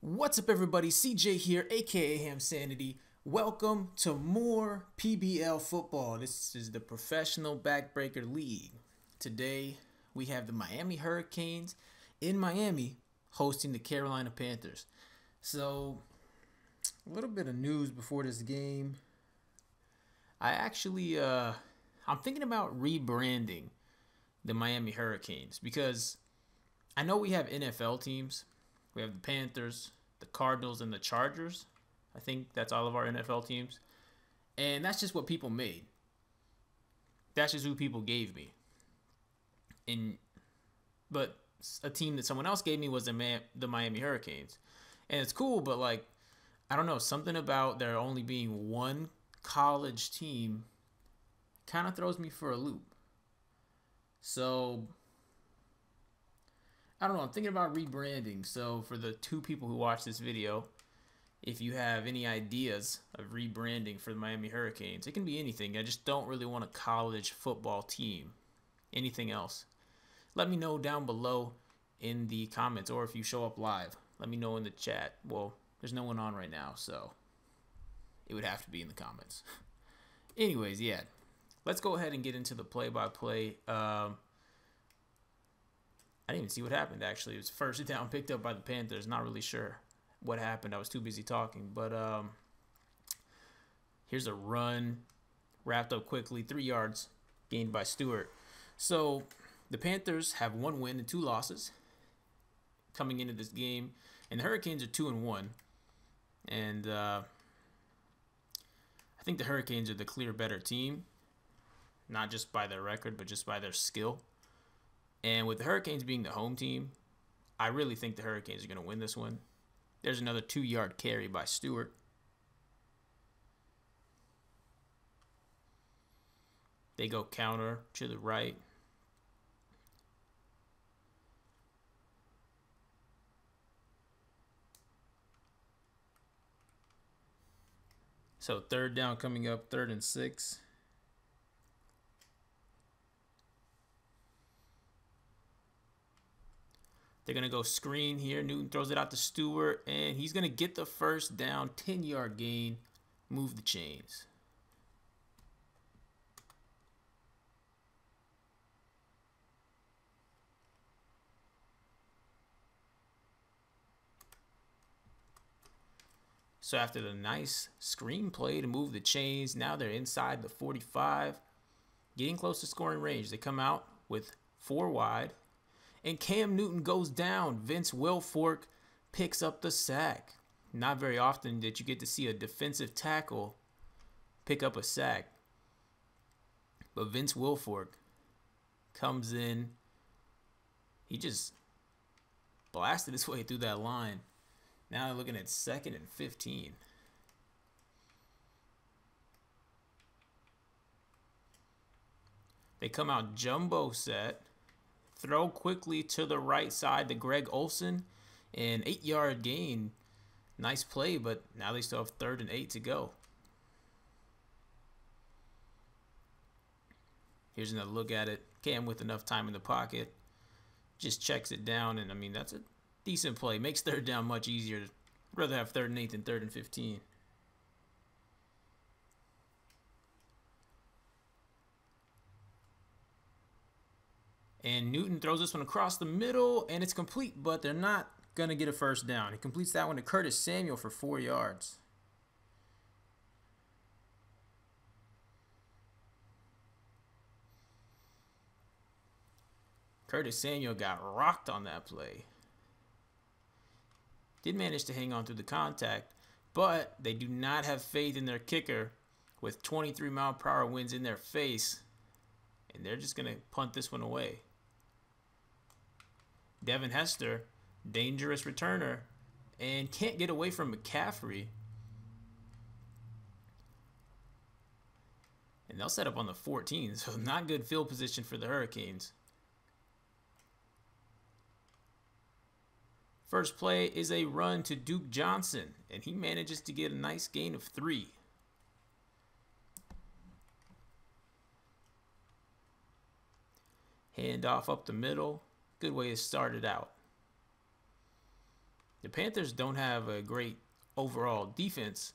What's up, everybody? CJ here, aka Ham Sanity. Welcome to more PBL football. This is the Professional Backbreaker League. Today we have the Miami Hurricanes in Miami hosting the Carolina Panthers. So, a little bit of news before this game. I'm thinking about rebranding the Miami Hurricanes because I know we have NFL teams. We have the Panthers, the Cardinals, and the Chargers. I think that's all of our NFL teams. And that's just what people made. That's just who people gave me. But a team that someone else gave me was the Miami Hurricanes. And it's cool, but I don't know, something about there only being one college team kind of throws me for a loop. So I don't know. I'm thinking about rebranding. So for the two people who watch this video, if you have any ideas of rebranding for the Miami Hurricanes, it can be anything. I just don't really want a college football team. Anything else? Let me know down below in the comments, or if you show up live, let me know in the chat. Well, there's no one on right now, so it would have to be in the comments. Anyways, yeah. Let's go ahead and get into the play-by-play. I didn't even see what happened, actually. It was first down picked up by the Panthers. Not really sure what happened. I was too busy talking. But here's a run. Wrapped up quickly. 3 yards gained by Stewart. So the Panthers have 1 win and 2 losses coming into this game. And the Hurricanes are 2-1. And I think the Hurricanes are the clear better team. Not just by their record, but just by their skill. And with the Hurricanes being the home team, I really think the Hurricanes are going to win this one. There's another 2-yard carry by Stewart. They go counter to the right. So 3rd down coming up, 3rd and 6. They're going to go screen here. Newton throws it out to Stewart, and he's going to get the 1st down, 10-yard gain, move the chains. So after the nice screen play to move the chains, now they're inside the 45, getting close to scoring range. They come out with 4 wide. And Cam Newton goes down. Vince Wilfork picks up the sack. Not very often that you get to see a defensive tackle pick up a sack. But Vince Wilfork comes in. He just blasted his way through that line. Now they're looking at 2nd and 15. They come out jumbo set. Throw quickly to the right side to Greg Olsen. An 8-yard gain. Nice play, but now they still have 3rd and 8 to go. Here's another look at it. Cam with enough time in the pocket. Just checks it down, and I mean, that's a decent play. Makes 3rd down much easier. I'd rather have 3rd and 8 than 3rd and 15. And Newton throws this one across the middle, and it's complete, but they're not going to get a 1st down. He completes that one to Curtis Samuel for 4 yards. Curtis Samuel got rocked on that play. Did manage to hang on through the contact, but they do not have faith in their kicker with 23-mile-per-hour winds in their face, and they're just going to punt this one away. Devin Hester, dangerous returner, and can't get away from McCaffrey. And they'll set up on the 14, so not good field position for the Hurricanes. First play is a run to Duke Johnson, and he manages to get a nice gain of 3. Hand off up the middle. Good way to start it out. The Panthers don't have a great overall defense,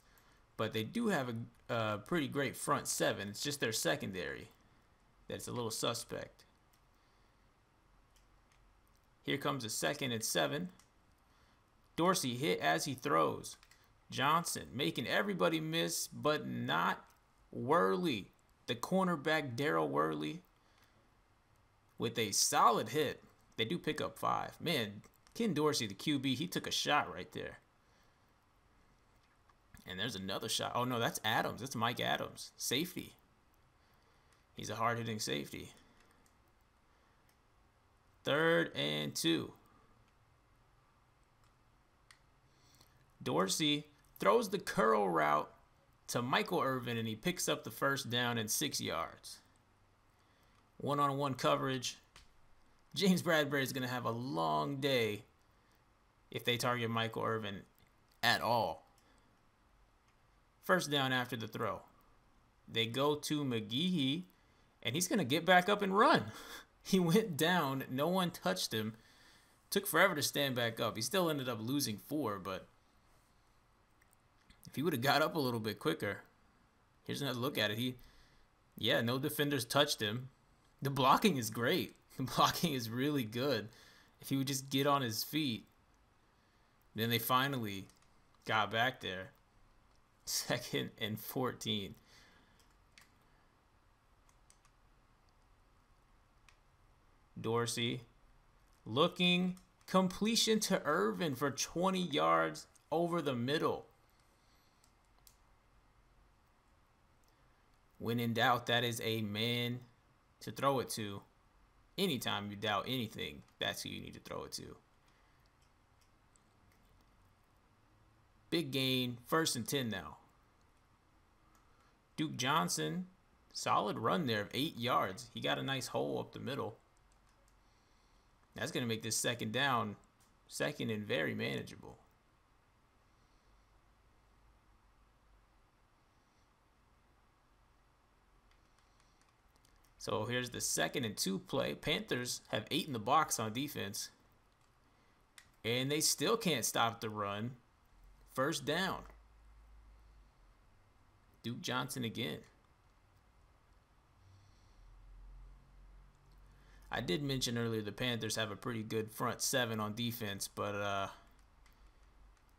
but they do have a pretty great front seven. It's just their secondary that's a little suspect. Here comes a 2nd and 7. Dorsey hit as he throws. Johnson making everybody miss, but not Worley. The cornerback, Daryl Worley, with a solid hit. They do pick up 5. Man, Ken Dorsey, the QB, he took a shot right there. And there's another shot. Oh, no, that's Adams. That's Mike Adams. Safety. He's a hard-hitting safety. 3rd and 2. Dorsey throws the curl route to Michael Irvin, and he picks up the 1st down and 6 yards. One-on-one coverage. James Bradbury is going to have a long day if they target Michael Irvin at all. 1st down after the throw. They go to McGehee, and he's going to get back up and run. He went down. No one touched him. Took forever to stand back up. He still ended up losing 4, but if he would have got up a little bit quicker. Here's another look at it. No defenders touched him. The blocking is great. The blocking is really good. If he would just get on his feet. Then they finally got back there. 2nd and 14. Dorsey looking, completion to Irvin for 20 yards over the middle. When in doubt, that is a man to throw it to. Anytime you doubt anything, that's who you need to throw it to. Big gain, 1st and 10 now. Duke Johnson, solid run there of 8 yards. He got a nice hole up the middle. That's going to make this 2nd down, 2nd and very manageable. So here's the 2nd and 2 play. Panthers have 8 in the box on defense. And they still can't stop the run. 1st down. Duke Johnson again. I did mention earlier the Panthers have a pretty good front 7 on defense, but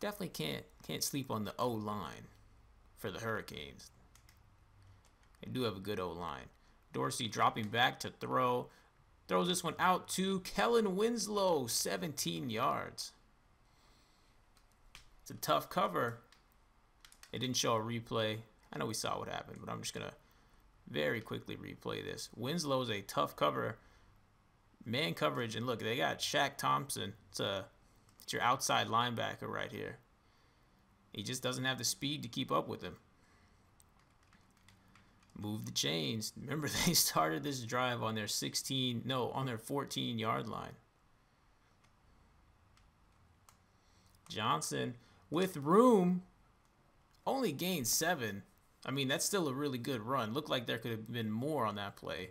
definitely can't sleep on the O-line for the Hurricanes. They do have a good O-line. Dorsey dropping back to throw. Throws this one out to Kellen Winslow, 17 yards. It's a tough cover. It didn't show a replay. I know we saw what happened, but I'm just going to very quickly replay this. Winslow is a tough cover. Man coverage, and look, they got Shaq Thompson. It's your outside linebacker right here. He just doesn't have the speed to keep up with him. Move the chains. Remember, they started this drive on their 14-yard line. Johnson with room only gained 7. I mean, that's still a really good run. Looked like there could have been more on that play.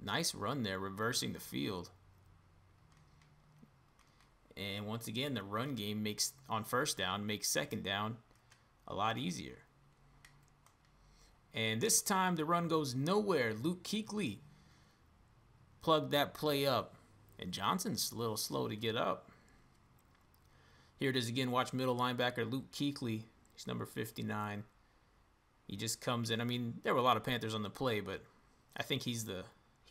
Nice run there, reversing the field. And once again, the run game makes, on 1st down, makes 2nd down a lot easier. And this time the run goes nowhere. Luke Kuechly plugged that play up. And Johnson's a little slow to get up. Here it is again. Watch middle linebacker Luke Kuechly. He's number 59. He just comes in. I mean, there were a lot of Panthers on the play, but I think he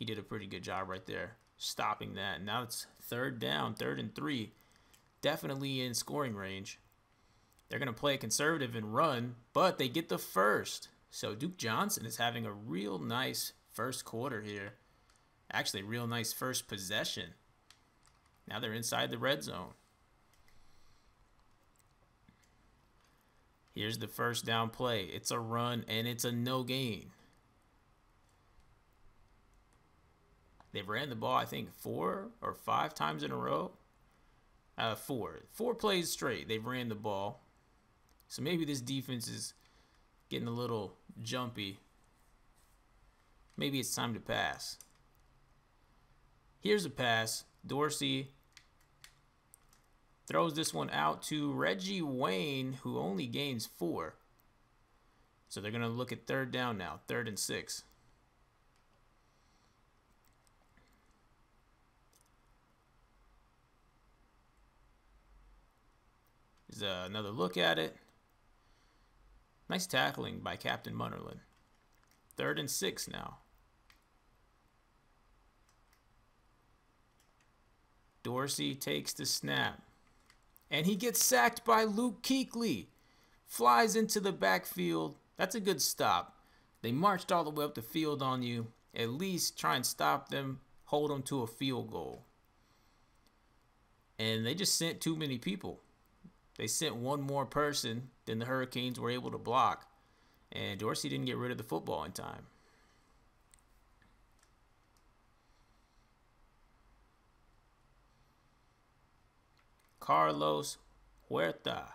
did a pretty good job right there, stopping that. Now it's 3rd down, 3rd and 3. Definitely in scoring range. They're going to play conservative and run, but they get the 1st. So Duke Johnson is having a real nice 1st quarter here. Actually, real nice 1st possession. Now they're inside the red zone. Here's the 1st down play. It's a run, and it's a no gain. They've ran the ball, I think, 4 or 5 times in a row. 4 plays straight. They've ran the ball. So maybe this defense is getting a little jumpy. Maybe it's time to pass. Here's a pass. Dorsey throws this one out to Reggie Wayne, who only gains 4. So they're going to look at third down now, 3rd and 6. There's another look at it. Nice tackling by Captain Munnerlyn. 3rd and 6 now. Dorsey takes the snap. And he gets sacked by Luke Kuechly. Flies into the backfield. That's a good stop. They marched all the way up the field on you. At least try and stop them. Hold them to a field goal. And they just sent too many people. They sent one more person than the Hurricanes were able to block. And Dorsey didn't get rid of the football in time. Carlos Huerta,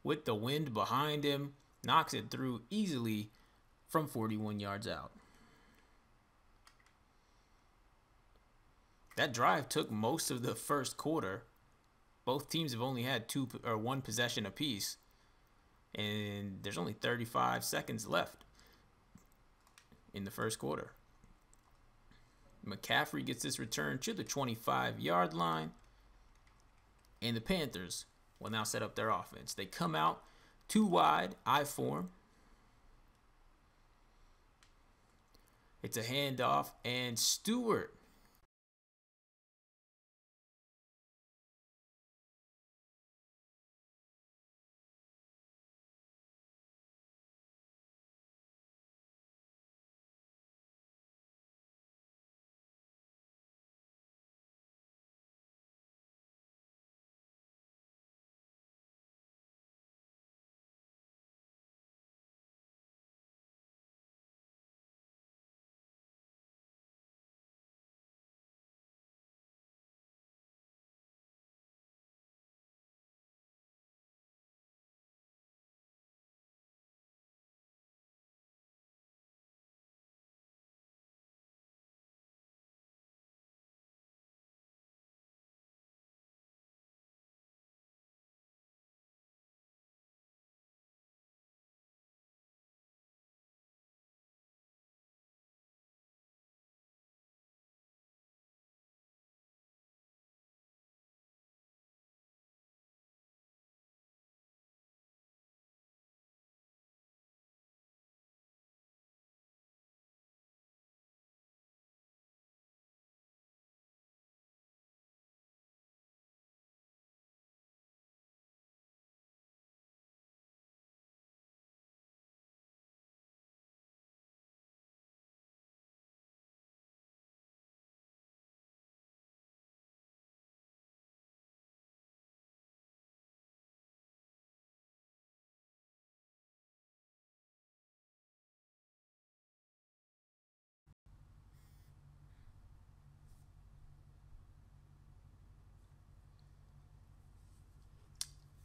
with the wind behind him, knocks it through easily from 41 yards out. That drive took most of the first quarter. Both teams have only had 1 possession apiece, and there's only 35 seconds left in the first quarter. McCaffrey gets this return to the 25-yard line. And the Panthers will now set up their offense. They come out 2 wide, I form. It's a handoff, and Stewart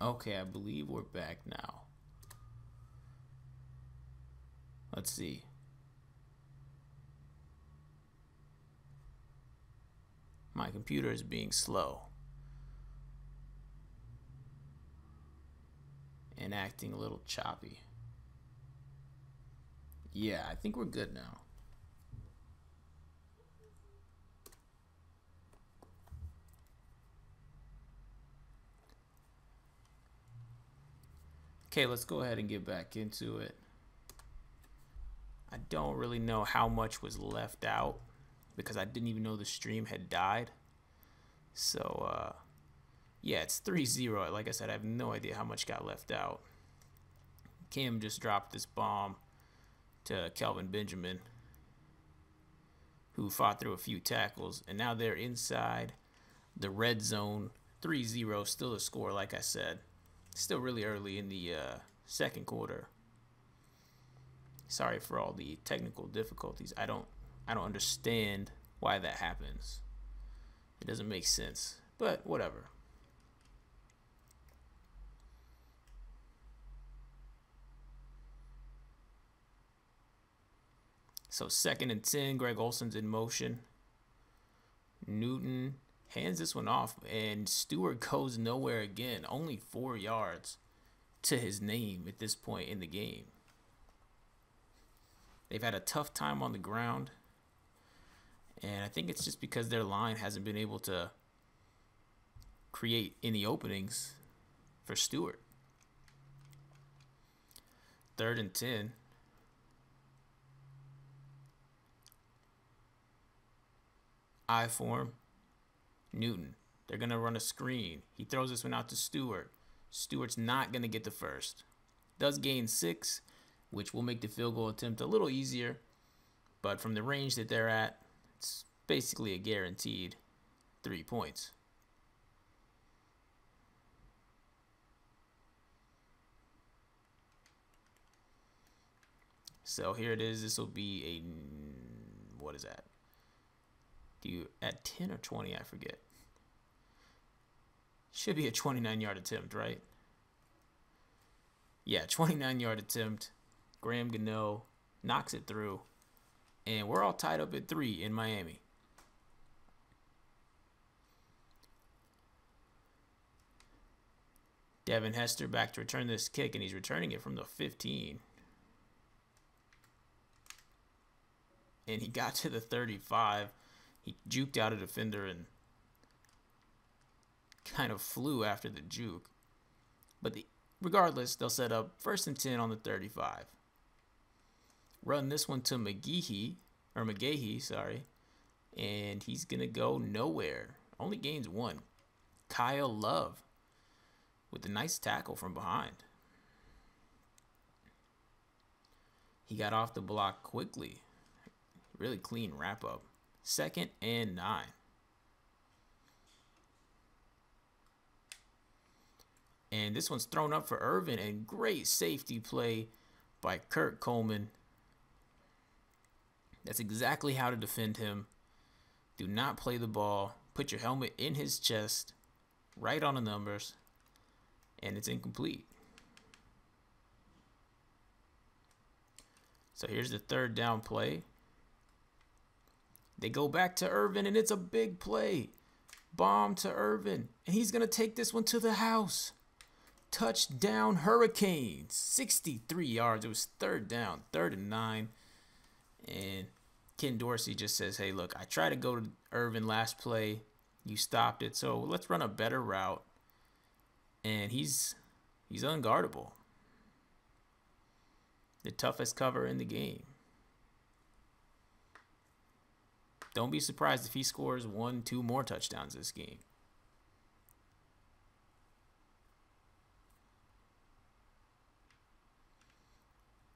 Okay, I believe we're back now. Let's see. My computer is being slow and acting a little choppy. Yeah, I think we're good now. Okay, let's go ahead and get back into it. I don't really know how much was left out because I didn't even know the stream had died. So, yeah, it's 3-0. Like I said, I have no idea how much got left out. Kim just dropped this bomb to Kelvin Benjamin, who fought through a few tackles, and now they're inside the red zone. 3-0, still a score, like I said. Still really early in the second quarter. Sorry for all the technical difficulties. I don't understand why that happens. It doesn't make sense, but whatever. So 2nd and 10, Greg Olson's in motion. Newton hands this one off, and Stewart goes nowhere again. Only 4 yards to his name at this point in the game. They've had a tough time on the ground, and I think it's just because their line hasn't been able to create any openings for Stewart. 3rd and 10. I form. Newton. They're going to run a screen. He throws this one out to Stewart. Stewart's not going to get the first. Does gain 6, which will make the field goal attempt a little easier. But from the range that they're at, it's basically a guaranteed 3 points. So here it is. This will be a, what is that? Do you at 10 or 20? I forget. Should be a 29-yard attempt, right? Yeah, 29-yard attempt. Graham Gano knocks it through. And we're all tied up at 3 in Miami. Devin Hester back to return this kick, and he's returning it from the 15. And he got to the 35. He juked out a defender and kind of flew after the juke. But regardless, they'll set up 1st and 10 on the 35. Run this one to McGahee, and he's going to go nowhere. Only gains 1. Kyle Love with a nice tackle from behind. He got off the block quickly. Really clean wrap up. 2nd and 9. And this one's thrown up for Irvin, and great safety play by Kurt Coleman. That's exactly how to defend him. Do not play the ball. Put your helmet in his chest, right on the numbers, and it's incomplete. So here's the 3rd down play. They go back to Irvin, and it's a big play. Bomb to Irvin, and he's going to take this one to the house. Touchdown Hurricanes. 63 yards. It was 3rd down, 3rd and 9. And Ken Dorsey just says, hey, look, I tried to go to Irvin last play. You stopped it, so let's run a better route. And he's unguardable. The toughest cover in the game. Don't be surprised if he scores 1, 2 more touchdowns this game.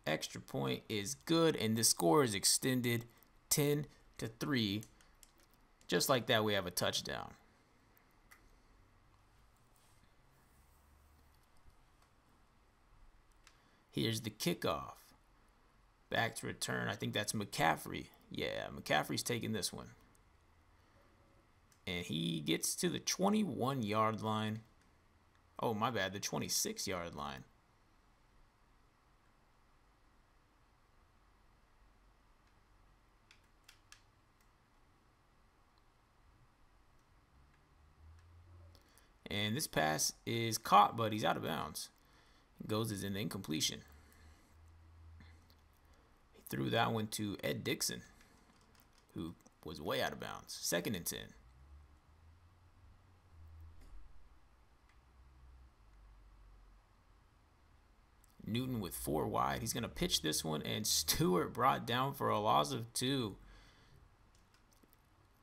Extra point is good, and the score is extended 10-3. Just like that, we have a touchdown. Here's the kickoff. Back to return. I think that's McCaffrey. Yeah, McCaffrey's taking this one. And he gets to the 21-yard line. Oh, my bad, the 26-yard line. And this pass is caught, but he's out of bounds. Goes as an incompletion. He threw that one to Ed Dixon, who was way out of bounds. 2nd and 10. Newton with 4 wide. He's going to pitch this one, and Stewart brought down for a loss of 2.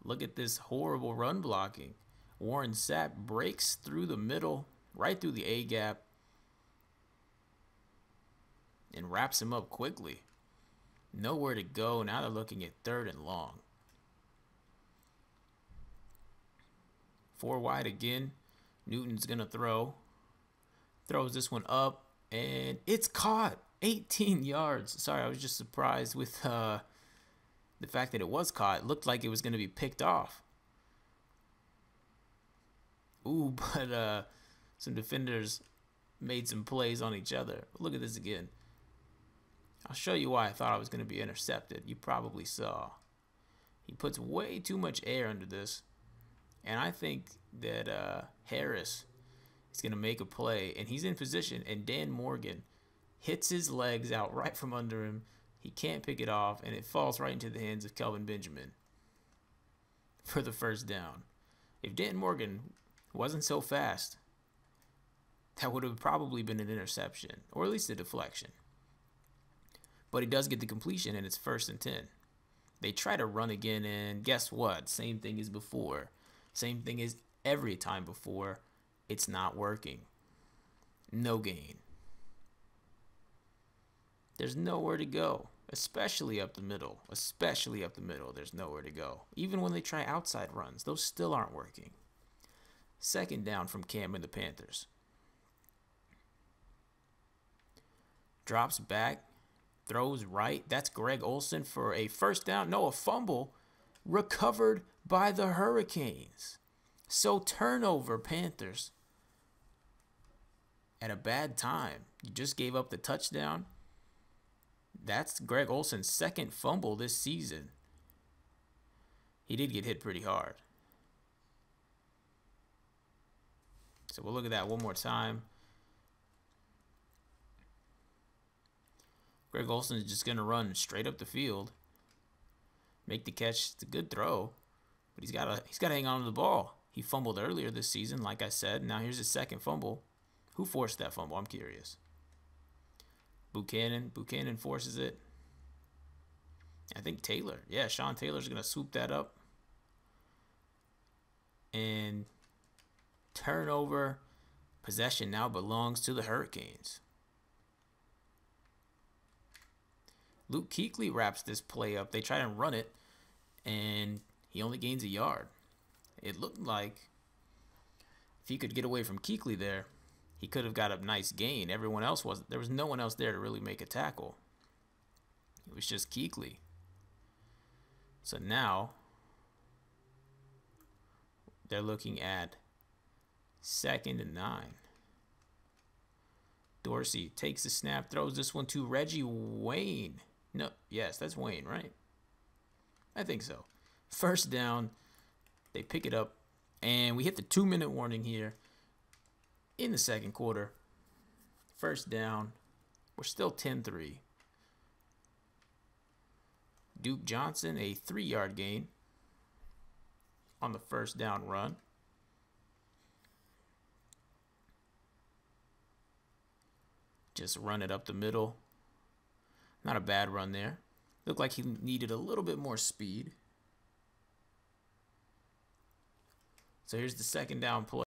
Look at this horrible run blocking. Warren Sapp breaks through the middle, right through the A-gap, and wraps him up quickly. Nowhere to go. Now they're looking at 3rd and long. 4 wide again. Newton's going to throw. Throws this one up, and it's caught. 18 yards. Sorry, I was just surprised with the fact that it was caught. It looked like it was going to be picked off. Ooh, but some defenders made some plays on each other. Look at this again. I'll show you why I thought I was going to be intercepted. You probably saw. He puts way too much air under this. And I think that Harris is going to make a play. And he's in position. And Dan Morgan hits his legs out right from under him. He can't pick it off. And it falls right into the hands of Kelvin Benjamin for the first down. If Dan Morgan wasn't so fast, that would have probably been an interception. Or at least a deflection. But he does get the completion, and it's 1st and 10. They try to run again, and guess what? Same thing as before. Same thing as every time before. It's not working. No gain. There's nowhere to go, especially up the middle. Especially up the middle, there's nowhere to go. Even when they try outside runs, those still aren't working. 2nd down from Cam and the Panthers. Drops back. Throws right. That's Greg Olsen for a 1st down. No, a fumble recovered by the Hurricanes. So turnover, Panthers. At a bad time. You just gave up the touchdown. That's Greg Olsen's 2nd fumble this season. He did get hit pretty hard. So we'll look at that one more time. Greg Olsen is just going to run straight up the field. Make the catch. It's a good throw. But he's got to hang on to the ball. He fumbled earlier this season, like I said. Now here's his 2nd fumble. Who forced that fumble? I'm curious. Buchanan. Buchanan forces it. I think Taylor. Yeah, Sean Taylor's going to swoop that up. And turnover. Possession now belongs to the Hurricanes. Luke Kuechly wraps this play up. They try to run it, and he only gains a yard. It looked like if he could get away from Kuechly there, he could have got a nice gain. There was no one else there to really make a tackle. It was just Kuechly. So now they're looking at 2nd and 9. Dorsey takes the snap, throws this one to Reggie Wayne. No, yes, that's Wayne, right? I think so. 1st down. They pick it up. And we hit the 2-minute warning here in the 2nd quarter. 1st down. We're still 10-3. Duke Johnson, a 3-yard gain on the 1st down run. Just run it up the middle. Not a bad run there. Looked like he needed a little bit more speed. So here's the 2nd down play.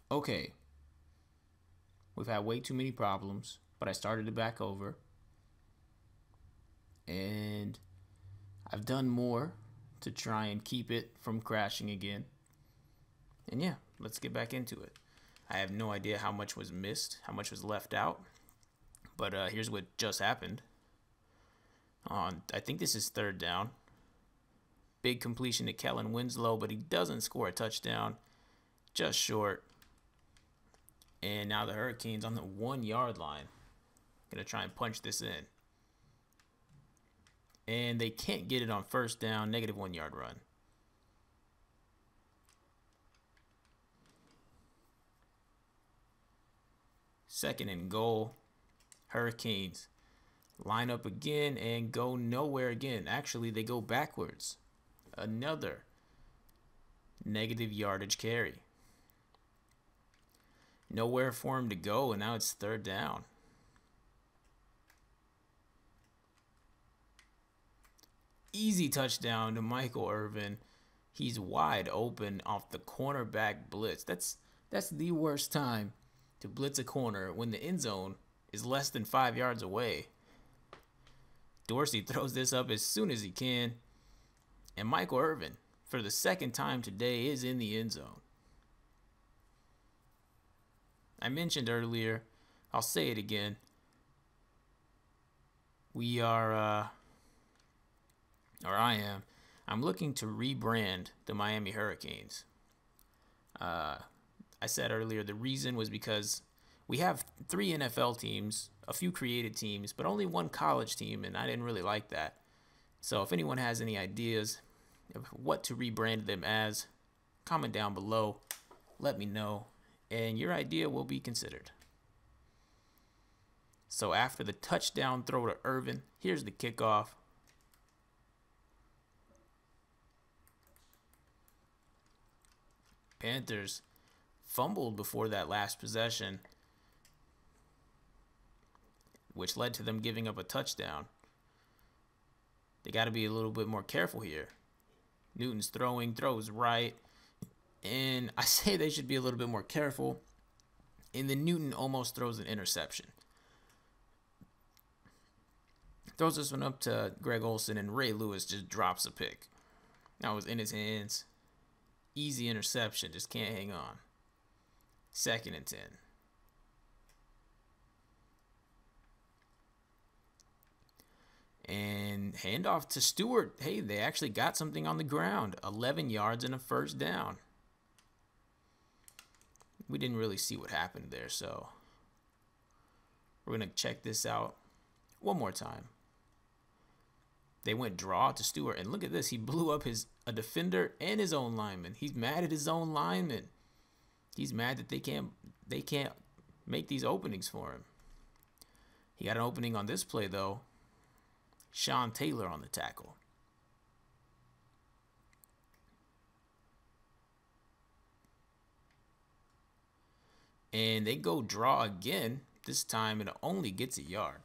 Okay. We've had way too many problems, but I started it back over. And I've done more to try and keep it from crashing again. And yeah, let's get back into it. I have no idea how much was missed, how much was left out. But here's what just happened. I think this is 3rd down. Big completion to Kellen Winslow, but he doesn't score a touchdown. Just short. And now the Hurricanes on the 1-yard line. Going to try and punch this in. And they can't get it on 1st down. Negative 1-yard run. Second and goal. Hurricanes line up again and go nowhere again. Actually, they go backwards. Another negative yardage carry. Nowhere for him to go, and now it's third down. Easy touchdown to Michael Irvin. He's wide open off the cornerback blitz. That's the worst time to blitz a corner when the end zone is less than 5 yards away. Dorsey throws this up as soon as he can. And Michael Irvin, for the second time today, is in the end zone. I mentioned earlier, I'll say it again. We are, I'm looking to rebrand the Miami Hurricanes. I said earlier the reason was because we have 3 NFL teams, a few created teams, but only 1 college team, and I didn't really like that. So if anyone has any ideas of what to rebrand them as, comment down below, let me know, and your idea will be considered. So after the touchdown throw to Irvin, here's the kickoff. Panthers fumbled before that last possession, which led to them giving up a touchdown. They got to be a little bit more careful here. Newton's throws right, and I say they should be a little bit more careful. And then Newton almost throws an interception. Throws this one up to Greg Olsen, and Ray Lewis just drops a pick. That was in his hands. Easy interception, just can't hang on. 2nd and 10. And handoff to Stewart. Hey, they actually got something on the ground. 11 yards and a first down. We didn't really see what happened there, so we're going to check this out one more time. They went draw to Stewart, and look at this. He blew up a defender and his own lineman. He's mad at his own lineman. He's mad that they can't make these openings for him. He got an opening on this play, though. Sean Taylor on the tackle. And they go draw again. This time it only gets a yard.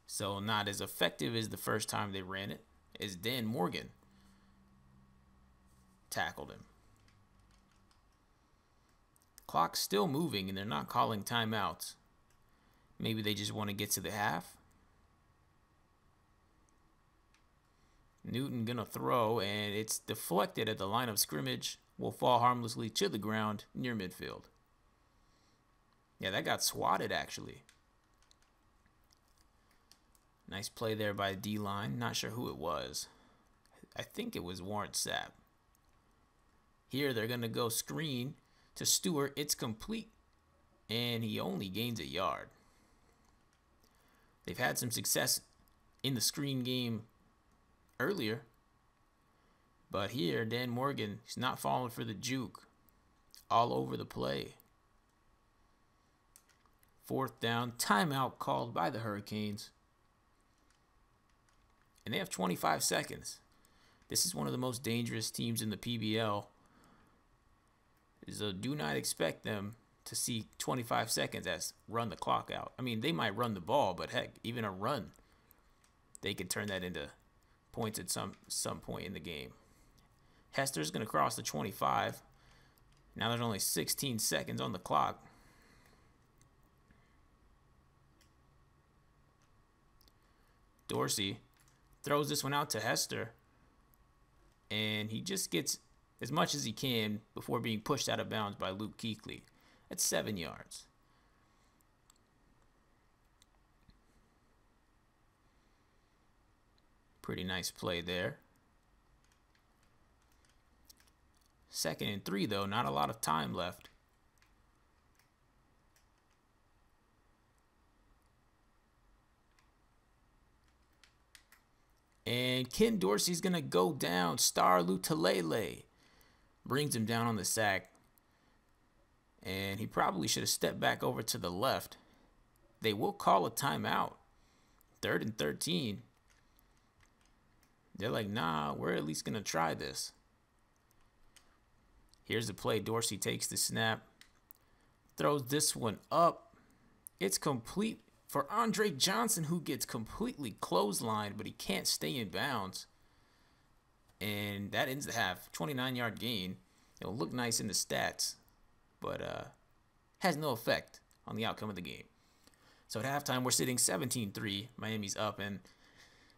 So not as effective as the first time they ran it, as Dan Morgan tackled him. Clock's still moving, and they're not calling timeouts. Maybe they just want to get to the half. Newton gonna throw, and it's deflected at the line of scrimmage. Will fall harmlessly to the ground near midfield. Yeah, that got swatted, actually. Nice play there by D-line. Not sure who it was. I think it was Warren Sapp. Here they're going to go screen to Stewart. It's complete, and he only gains a yard. They've had some success in the screen game earlier, but here Dan Morgan is not falling for the juke. All over the play. 4th down. Timeout called by the Hurricanes. And they have 25 seconds. This is one of the most dangerous teams in the PBL. So do not expect them to see 25 seconds as run the clock out. I mean, they might run the ball, but heck, even a run, they could turn that into points at some point in the game. Hester's going to cross the 25. Now there's only 16 seconds on the clock. Dorsey throws this one out to Hester, and he just gets as much as he can before being pushed out of bounds by Luke Kuechly. That's 7 yards. Pretty nice play there. 2nd and 3, though. Not a lot of time left. And Ken Dorsey's going to go down. Star Lutalele brings him down on the sack. And he probably should have stepped back over to the left. They will call a timeout. 3rd and 13. They're like, nah, we're at least going to try this. Here's the play. Dorsey takes the snap. Throws this one up. It's complete for Andre Johnson, who gets completely clotheslined, but he can't stay in bounds. And that ends the half. 29-yard gain. It'll look nice in the stats, but has no effect on the outcome of the game. So at halftime, we're sitting 17-3. Miami's up, and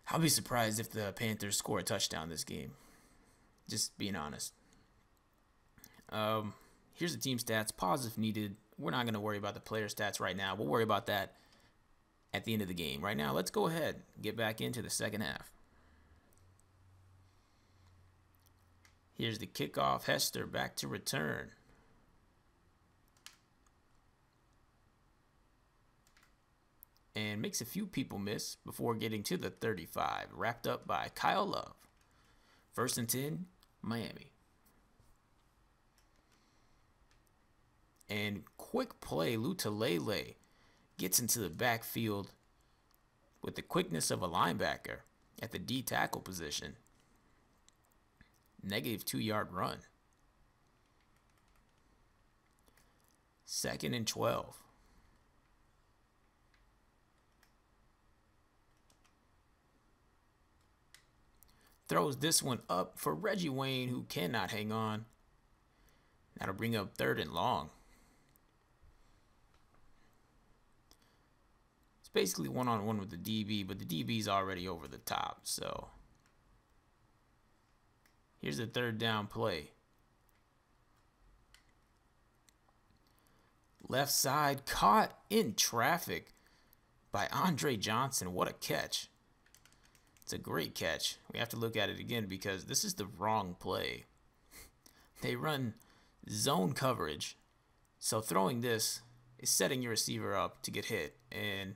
I'll be surprised if the Panthers score a touchdown this game. Just being honest. Here's the team stats. Pause if needed. We're not going to worry about the player stats right now. We'll worry about that at the end of the game. Right now, let's go ahead and get back into the second half. Here's the kickoff. Hester back to return. And makes a few people miss before getting to the 35. Wrapped up by Kyle Love. 1st and 10, Miami. And quick play, Lutalele gets into the backfield with the quickness of a linebacker at the D tackle position. Negative 2-yard run. 2nd and 12. Throws this one up for Reggie Wayne, who cannot hang on. That'll bring up 3rd and long. It's basically one-on-one with the DB, but the DB's already over the top, so here's the 3rd down play. Left side caught in traffic by Andre Johnson. What a catch. It's a great catch. We have to look at it again because this is the wrong play. They run zone coverage. So throwing this is setting your receiver up to get hit, and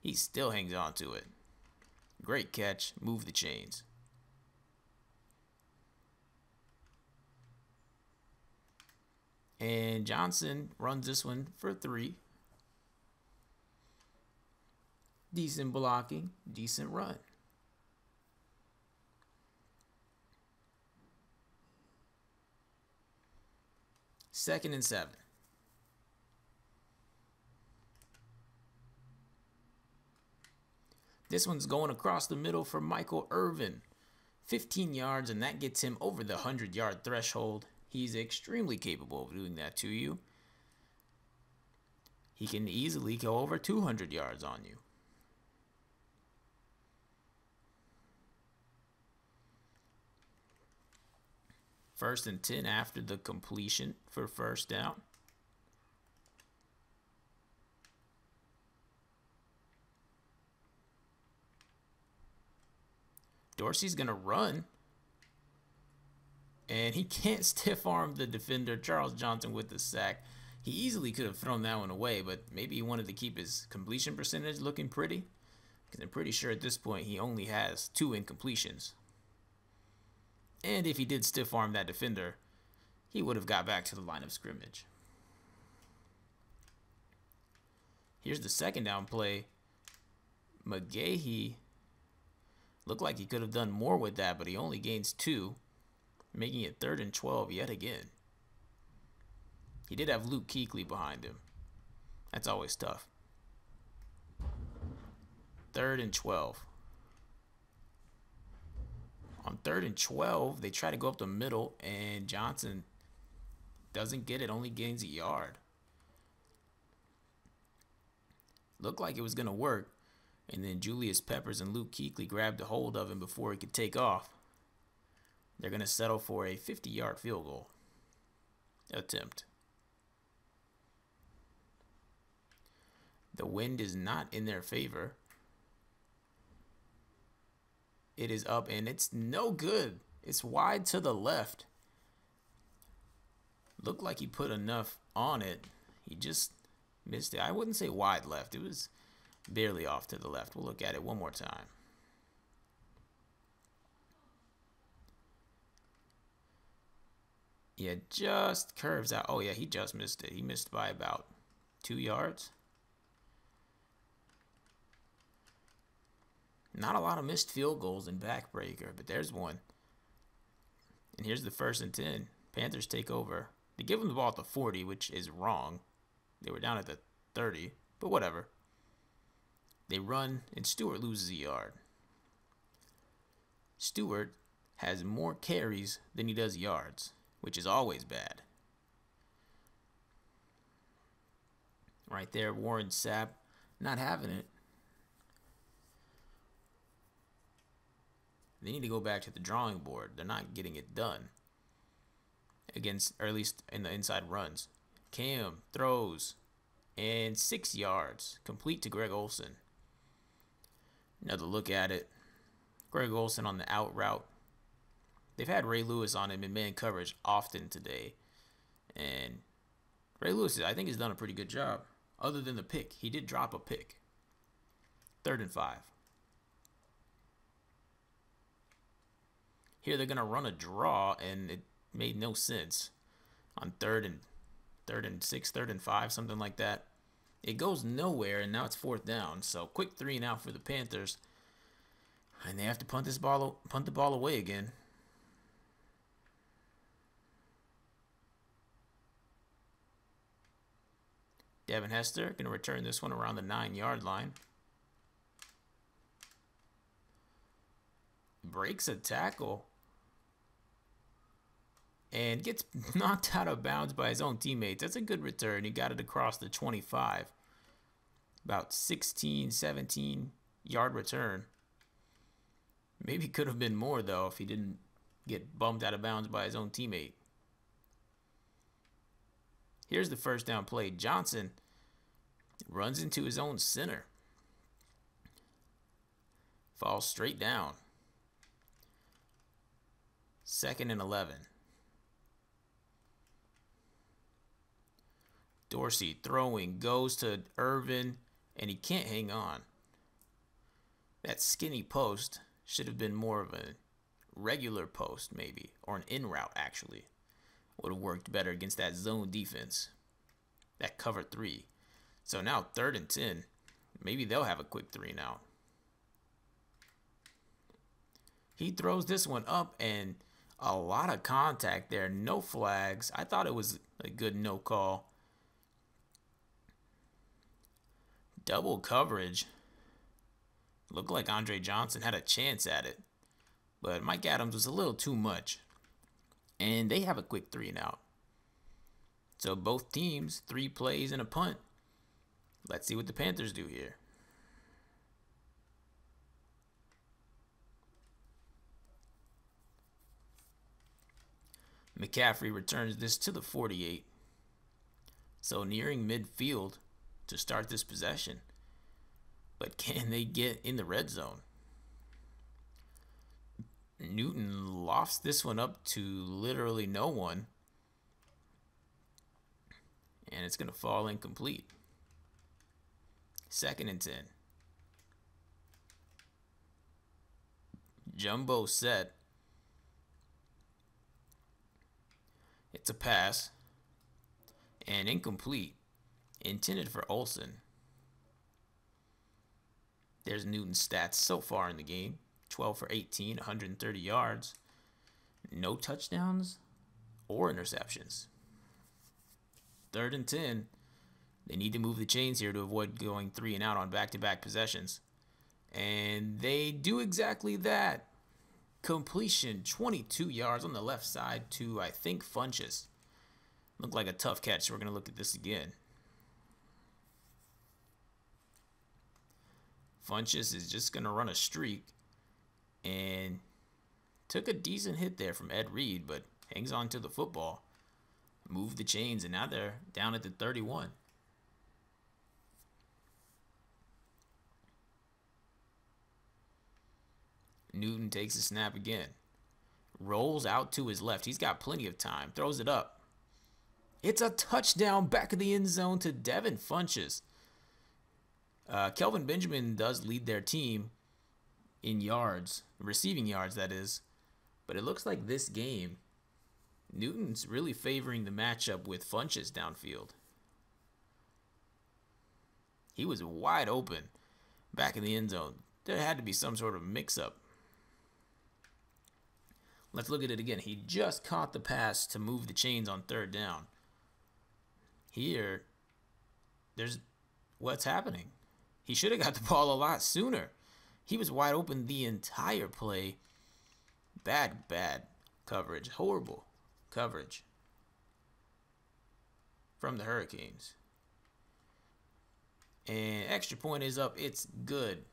he still hangs on to it. Great catch. Move the chains. And Johnson runs this one for 3. Decent blocking, decent run. 2nd and 7. This one's going across the middle for Michael Irvin. 15 yards, and that gets him over the 100-yard threshold. He's extremely capable of doing that to you. He can easily go over 200 yards on you. First and 10 after the completion for 1st down. Dorsey's going to run. And he can't stiff arm the defender, Charles Johnson, with the sack. He easily could have thrown that one away, but maybe he wanted to keep his completion percentage looking pretty. Because I'm pretty sure at this point he only has 2 incompletions. And if he did stiff arm that defender, he would have got back to the line of scrimmage. Here's the 2nd down play. McGahee looked like he could have done more with that, but he only gains 2, making it 3rd and 12 yet again. He did have Luke Kuechly behind him. That's always tough. 3rd and 12. On 3rd and 12, they try to go up the middle, and Johnson doesn't get it, only gains a yard. Looked like it was going to work, and then Julius Peppers and Luke Kuechly grabbed a hold of him before he could take off. They're going to settle for a 50-yard field goal attempt. The wind is not in their favor. It is up, and it's no good. It's wide to the left. Looked like he put enough on it. He just missed it. I wouldn't say wide left. It was barely off to the left. We'll look at it one more time. Yeah, just curves out. Oh, yeah, he just missed it. He missed by about 2 yards. Not a lot of missed field goals in Backbreaker, but there's one. And here's the 1st and 10. Panthers take over. They give them the ball at the 40, which is wrong. They were down at the 30, but whatever. They run, and Stewart loses a yard. Stewart has more carries than he does yards, which is always bad. Right there, Warren Sapp not having it. They need to go back to the drawing board. They're not getting it done against, or at least in the inside runs. Cam throws, and 6 yards, complete to Greg Olsen. Another look at it. Greg Olsen on the out route. They've had Ray Lewis on him in man coverage often today. And Ray Lewis, I think, has done a pretty good job. Other than the pick. He did drop a pick. 3rd and 5. Here they're going to run a draw, and it made no sense. On 3rd and 6, 3rd and 5, something like that. It goes nowhere, and now it's 4th down. So quick 3 and out for the Panthers. And they have to punt the ball away again. Devin Hester going to return this one around the 9-yard line. Breaks a tackle. And gets knocked out of bounds by his own teammates. That's a good return. He got it across the 25. About 16, 17-yard return. Maybe could have been more, though, if he didn't get bumped out of bounds by his own teammate. Here's the 1st down play. Johnson runs into his own center. Falls straight down. 2nd and 11. Dorsey throwing, goes to Irvin, and he can't hang on. That skinny post should have been more of a regular post, maybe, or an in route, actually. Would have worked better against that zone defense. That cover 3. So now 3rd and 10. Maybe they'll have a quick 3 now. He throws this one up, and a lot of contact there. No flags. I thought it was a good no call. Double coverage. Looked like Andre Johnson had a chance at it. But Mike Adams was a little too much. And they have a quick 3 and out. So both teams, 3 plays and a punt. Let's see what the Panthers do here. McCaffrey returns this to the 48. So nearing midfield to start this possession. But can they get in the red zone? Newton lofts this one up to literally no one. And it's going to fall incomplete. 2nd and 10. Jumbo set. It's a pass. And incomplete. Intended for Olsen. There's Newton's stats so far in the game. 12 for 18, 130 yards. No touchdowns or interceptions. 3rd and 10. They need to move the chains here to avoid going 3 and out on back-to-back possessions. And they do exactly that. Completion, 22 yards on the left side to, I think, Funchess. Looked like a tough catch, so we're going to look at this again. Funchess is just going to run a streak. And took a decent hit there from Ed Reed, but hangs on to the football. Moved the chains, and now they're down at the 31. Newton takes a snap again. Rolls out to his left. He's got plenty of time. Throws it up. It's a touchdown back of the end zone to Devin Funchess. Kelvin Benjamin does lead their team in yards, receiving yards, that is. But it looks like this game, Newton's really favoring the matchup with Funchess downfield. He was wide open back in the end zone. There had to be some sort of mix-up. Let's look at it again. He just caught the pass to move the chains on 3rd down. Here, there's what's happening. He should have got the ball a lot sooner. He was wide open the entire play. Bad coverage. Horrible coverage from the Hurricanes. And extra point is up. It's good.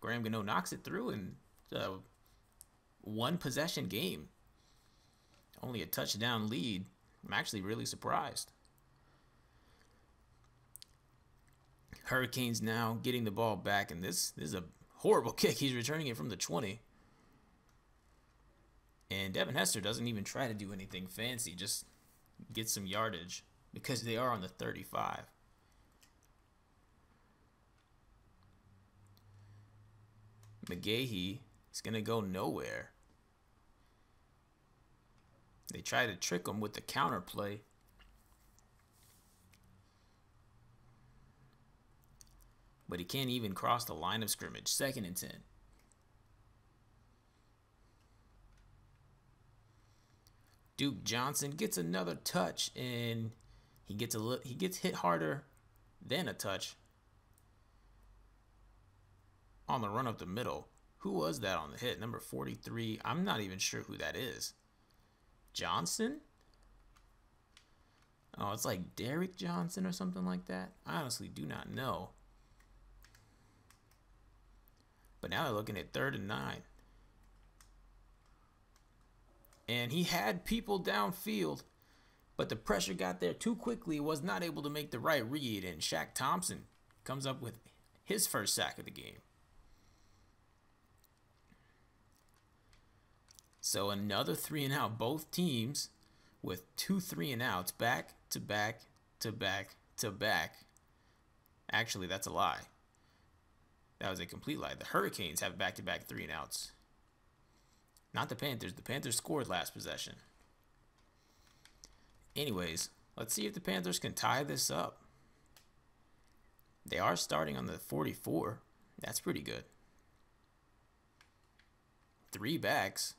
Graham Gano knocks it through in a one possession game. Only a touchdown lead. I'm actually really surprised. Hurricanes now getting the ball back, and this is a horrible kick. He's returning it from the 20. And Devin Hester doesn't even try to do anything fancy, just get some yardage because they are on the 35. McGahee is going to go nowhere. They try to trick him with the counter play. But he can't even cross the line of scrimmage. 2nd and 10. Duke Johnson gets another touch, and he gets hit harder than a touch on the run up the middle. Who was that on the hit? Number 43. I'm not even sure who that is. Johnson? Oh, it's like Derek Johnson or something like that. I honestly do not know. But now they're looking at 3rd and 9. And he had people downfield, but the pressure got there too quickly. Was not able to make the right read, and Shaq Thompson comes up with his first sack of the game. So another 3 and out. Both teams with 2 3 and outs, back to back to back to back. Actually, that's a lie. That was a complete lie. The Hurricanes have back-to-back 3 and outs. Not the Panthers. The Panthers scored last possession. Anyways, let's see if the Panthers can tie this up. They are starting on the 44. That's pretty good. 3 backs.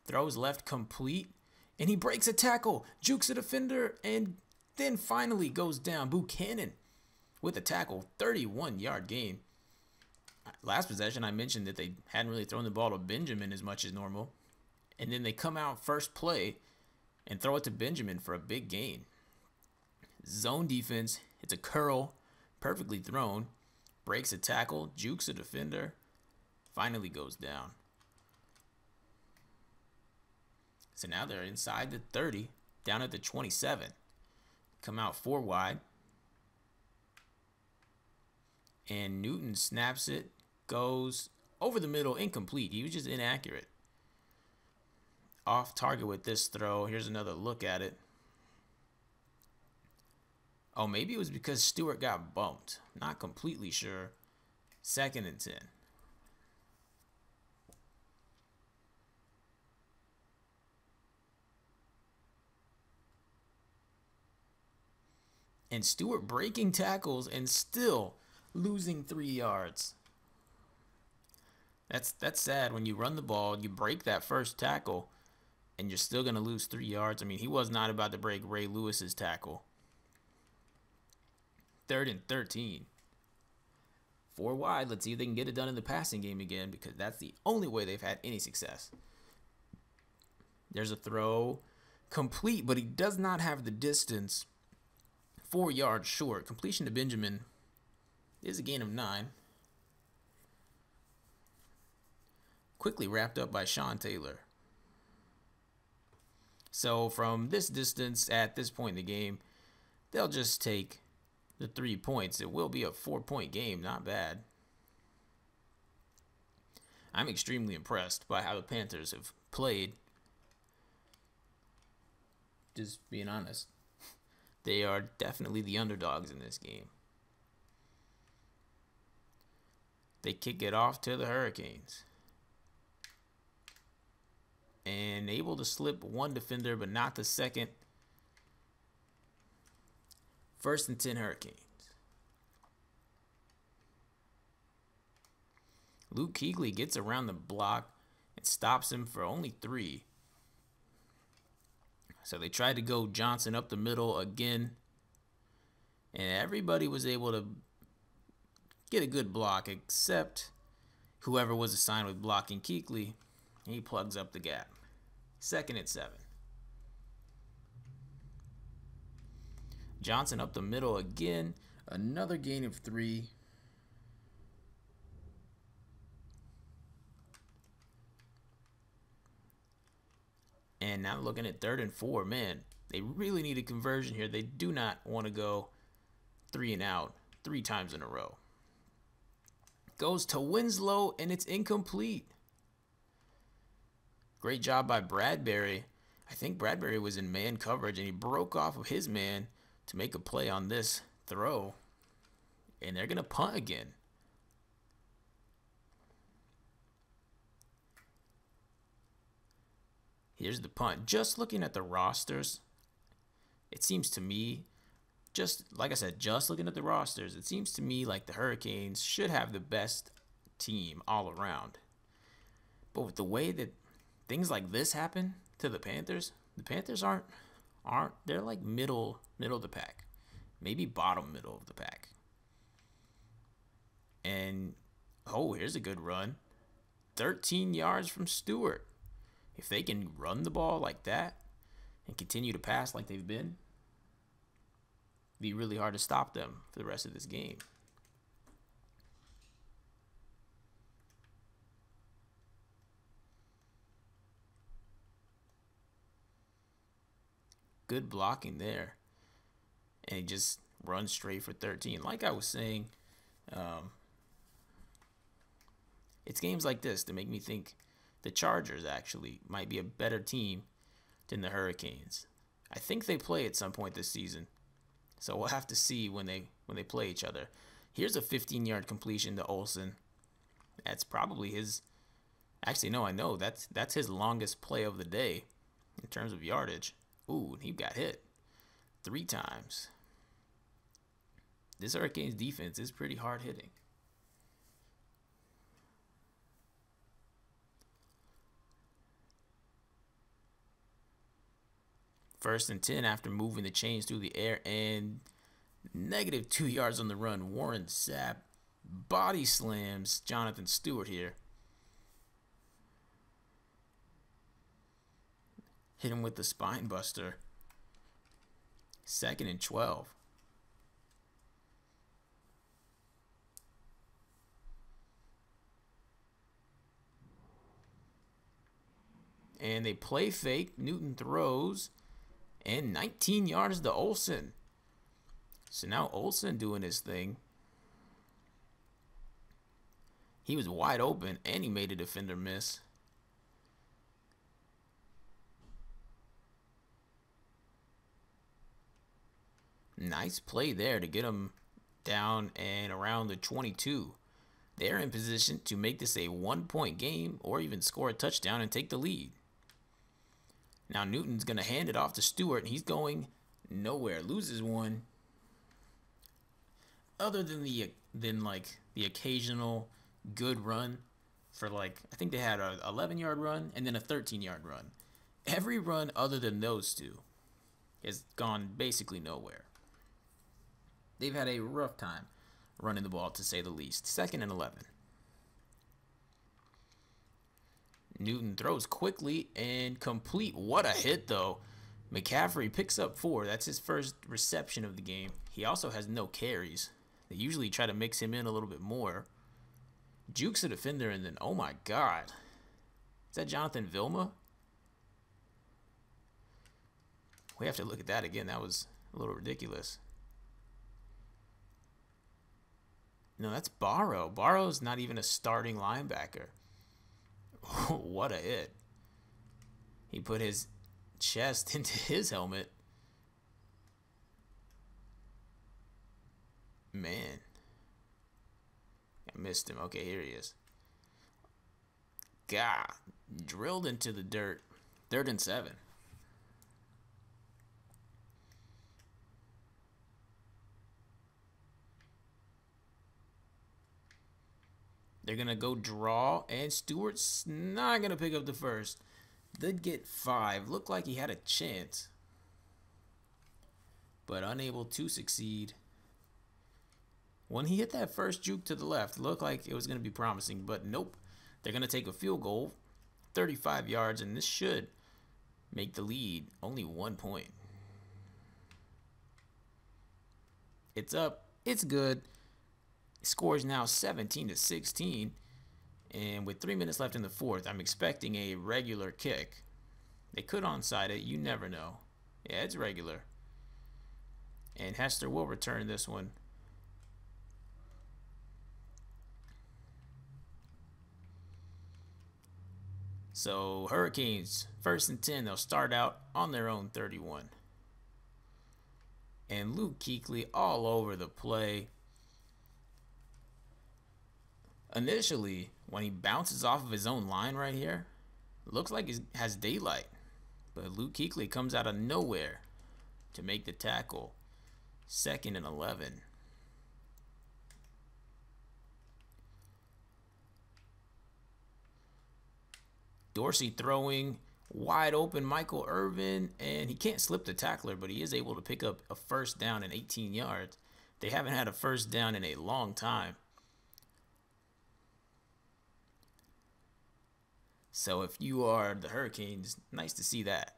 Throws left complete. And he breaks a tackle. Jukes a defender. And then finally goes down. Buchanan with a tackle. 31-yard gain. Last possession, I mentioned that they hadn't really thrown the ball to Benjamin as much as normal. And then they come out first play and throw it to Benjamin for a big gain. Zone defense. It's a curl. Perfectly thrown. Breaks a tackle. Jukes a defender. Finally goes down. So now they're inside the 30. Down at the 27. Come out 4 wide. And Newton snaps it, goes over the middle, incomplete. He was just inaccurate. Off target with this throw. Here's another look at it. Oh, maybe it was because Stewart got bumped. Not completely sure. 2nd and 10. And Stewart breaking tackles and still losing 3 yards. That's sad. When you run the ball, you break that first tackle, and you're still going to lose 3 yards. I mean, he was not about to break Ray Lewis's tackle. 3rd and 13. 4 wide. Let's see if they can get it done in the passing game again, because that's the only way they've had any success. There's a throw. Complete, but he does not have the distance. 4 yards short. Completion to Benjamin is a gain of 9. Quickly wrapped up by Sean Taylor. So from this distance at this point in the game, they'll just take the 3 points. It will be a 4-point game. Not bad. I'm extremely impressed by how the Panthers have played. Just being honest. They are definitely the underdogs in this game. They kick it off to the Hurricanes. And able to slip 1 defender, but not the second. 1st and 10 Hurricanes. Luke Kuechly gets around the block and stops him for only 3. So they tried to go Johnson up the middle again. And everybody was able to get a good block except whoever was assigned with blocking Kuechly. He plugs up the gap. 2nd and 7. Johnson up the middle again. Another gain of 3. And now looking at 3rd and 4. Man, they really need a conversion here. They do not want to go 3 and out 3 times in a row. Goes to Winslow, and it's incomplete. Great job by Bradbury. I think Bradbury was in man coverage, and he broke off of his man to make a play on this throw. And they're going to punt again. Here's the punt. Just looking at the rosters, it seems to me, just like I said, just looking at the rosters, it seems to me like the Hurricanes should have the best team all around. But with the way that things like this happen to the Panthers aren't they're like middle of the pack, maybe bottom middle of the pack. And oh, here's a good run, 13 yards from Stewart. If they can run the ball like that and continue to pass like they've been, it'd be really hard to stop them for the rest of this game. Good blocking there. And he just runs straight for 13. Like I was saying, it's games like this that make me think the Chargers actually might be a better team than the Hurricanes. I think they play at some point this season, so we'll have to see when they play each other. Here's a 15-yard completion to Olsen. That's probably his. Actually, no, I know that's his longest play of the day in terms of yardage. Ooh, he got hit 3 times. This Hurricanes defense is pretty hard hitting. First and 10 after moving the chains through the air, and negative 2 yards on the run. Warren Sapp body slams Jonathan Stewart here. Hit him with the spine buster. 2nd and 12. And they play fake. Newton throws. And 19 yards to Olsen. So now Olsen doing his thing. He was wide open, and he made a defender miss. Nice play there to get him down and around the 22. They're in position to make this a 1-point game or even score a touchdown and take the lead. Now Newton's going to hand it off to Stewart, and he's going nowhere. Loses one. Other than the occasional good run for I think they had a 11-yard run and then a 13-yard run. Every run other than those two has gone basically nowhere. They've had a rough time running the ball, to say the least. 2nd and 11. Newton throws quickly and complete. What a hit, though. McCaffrey picks up 4. That's his first reception of the game. He also has no carries. They usually try to mix him in a little bit more. Jukes a defender, and then, oh my God. Is that Jonathan Vilma? We have to look at that again. That was a little ridiculous. No, that's Barrow. Barrow's not even a starting linebacker. What a hit. He put his chest into his helmet. Man. I missed him. Okay, here he is. God. Drilled into the dirt. 3rd and 7. They're going to go draw, and Stewart's not going to pick up the first. Did get 5. Looked like he had a chance, but unable to succeed. When he hit that first juke to the left, it looked like it was going to be promising, but nope. They're going to take a field goal, 35 yards, and this should make the lead only 1 point. It's up. It's good. Score is now 17-16. And with 3 minutes left in the fourth, I'm expecting a regular kick. They could onside it. You never know. Yeah, it's regular. And Hester will return this one. So Hurricanes, 1st and 10. They'll start out on their own 31. And Luke Kuechly all over the play. Initially, when he bounces off of his own line right here, it looks like he has daylight. But Luke Kuechly comes out of nowhere to make the tackle. 2nd and 11. Dorsey throwing, wide open Michael Irvin, and he can't slip the tackler, but he is able to pick up a first down and 18 yards. They haven't had a first down in a long time. So if you are the Hurricanes, nice to see that.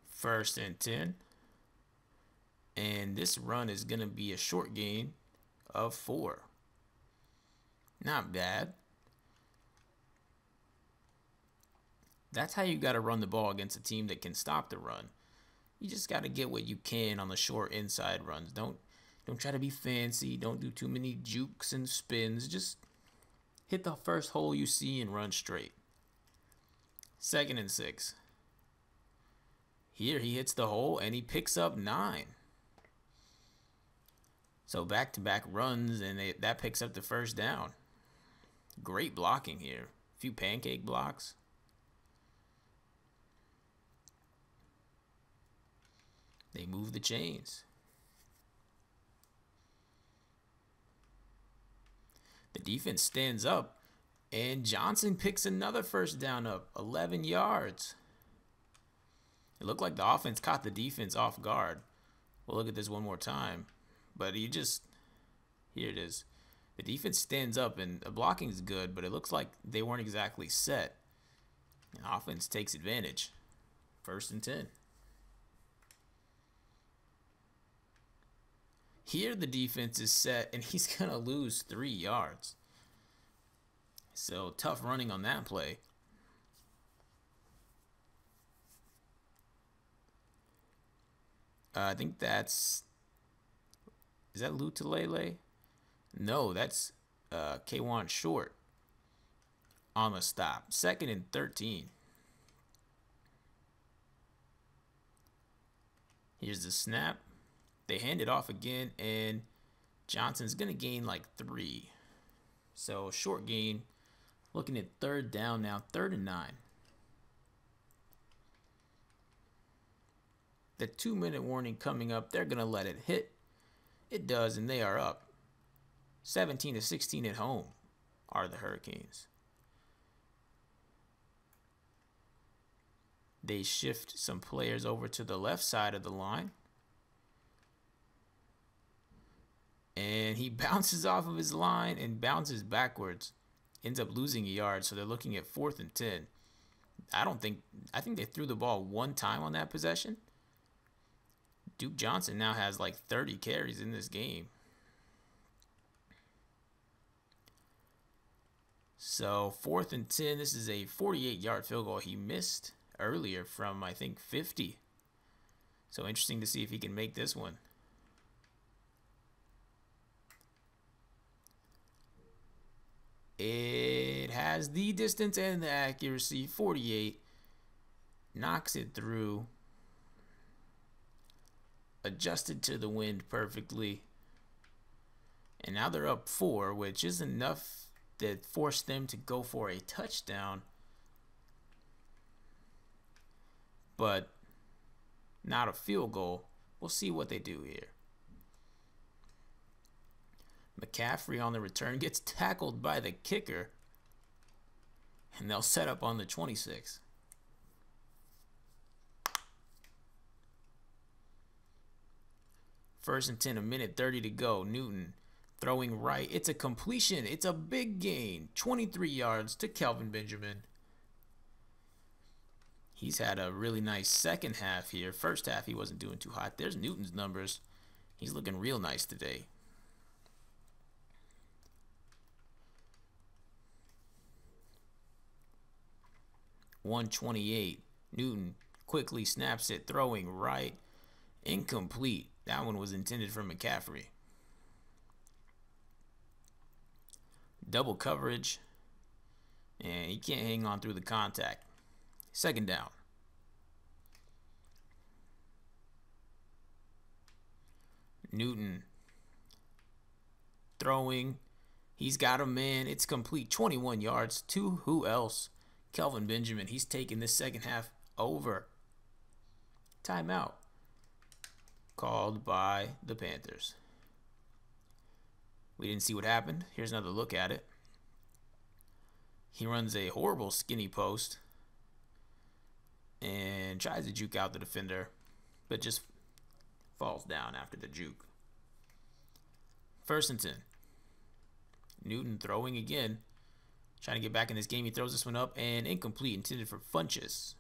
First and 10. And this run is going to be a short gain of 4. Not bad. That's how you got to run the ball against a team that can stop the run. You just got to get what you can on the short inside runs. Don't try to be fancy. Don't do too many jukes and spins. Just hit the first hole you see and run straight. 2nd and 6. Here he hits the hole and he picks up 9. So back-to-back runs, and that picks up the first down. Great blocking here. A few pancake blocks. They move the chains. The defense stands up, and Johnson picks another first down up, 11 yards. It looked like the offense caught the defense off guard. We'll look at this one more time. But here it is. The defense stands up, and the blocking is good, but it looks like they weren't exactly set. And offense takes advantage. 1st and 10. Here the defense is set, and he's going to lose 3 yards. So tough running on that play. I think that's... Is that Lutalele? No, that's Kwan Short on the stop. 2nd and 13. Here's the snap. They hand it off again, and Johnson's going to gain like 3. So short gain. Looking at 3rd down now, 3rd and 9. The 2-minute warning coming up. They're going to let it hit. It does, and they are up. 17-16 at home are the Hurricanes. They shift some players over to the left side of the line. And he bounces off of his line and bounces backwards. Ends up losing a yard, so they're looking at 4th and 10. I think they threw the ball 1 time on that possession. Duke Johnson now has like 30 carries in this game. So 4th and 10, this is a 48-yard field goal he missed earlier from, I think, 50. So interesting to see if he can make this one. It has the distance and the accuracy, 48. Knocks it through. Adjusted to the wind perfectly. And now they're up 4, which is enough that forced them to go for a touchdown. But not a field goal. We'll see what they do here. McCaffrey on the return gets tackled by the kicker. And they'll set up on the 26. First and 10, a minute 30 to go. Newton throwing right. It's a completion. It's a big gain. 23 yards to Kelvin Benjamin. He's had a really nice second half here. First half, he wasn't doing too hot. There's Newton's numbers. He's looking real nice today. .128. Newton quickly snaps it, throwing right. Incomplete. That one was intended for McCaffrey. Double coverage. And he can't hang on through the contact. Second down. Newton throwing. He's got a man. It's complete. 21 yards to who else? Kelvin Benjamin. He's taking this second half over. Timeout. Called by the Panthers. We didn't see what happened. Here's another look at it. He runs a horrible skinny post and tries to juke out the defender, but just falls down after the juke. First and 10. Newton throwing again. Trying to get back in this game. He throws this one up and incomplete, intended for Funchess.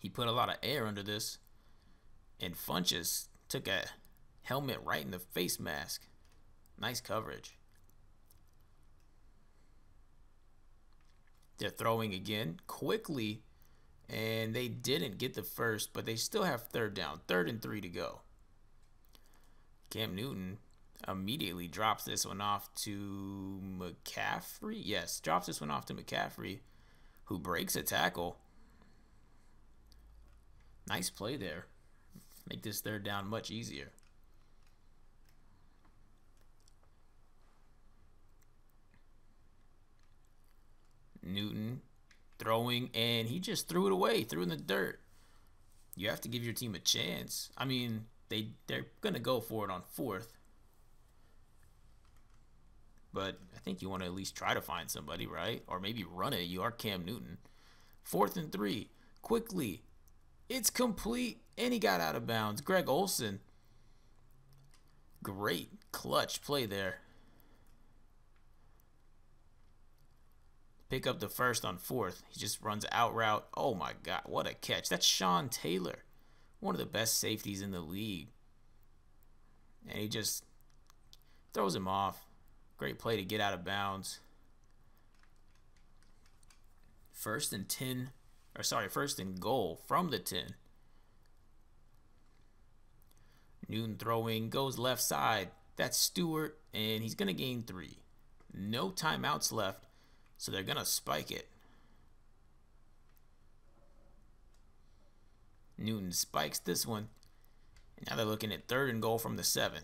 He put a lot of air under this, and Funchess took a helmet right in the face mask. Nice coverage. They're throwing again quickly, and they didn't get the first, but they still have third down. 3rd and 3 to go. Cam Newton immediately drops this one off to McCaffrey. Yes, drops this one off to McCaffrey, who breaks a tackle. Nice play there. Make this third down much easier. Newton throwing, and he just threw it away, threw in the dirt. You have to give your team a chance. I mean, they're going to go for it on 4th. But I think you want to at least try to find somebody, right? Or maybe run it. You are Cam Newton. 4th and 3. Quickly. It's complete, and he got out of bounds. Greg Olsen. Great clutch play there. Pick up the first on 4th. He just runs out route. Oh my God, what a catch. That's Sean Taylor, one of the best safeties in the league. And he just throws him off. Great play to get out of bounds. First and goal from the 10. Newton throwing, goes left side. That's Stewart, and he's going to gain 3. No timeouts left. So they're going to spike it. Newton spikes this one. And now they're looking at 3rd and goal from the 7.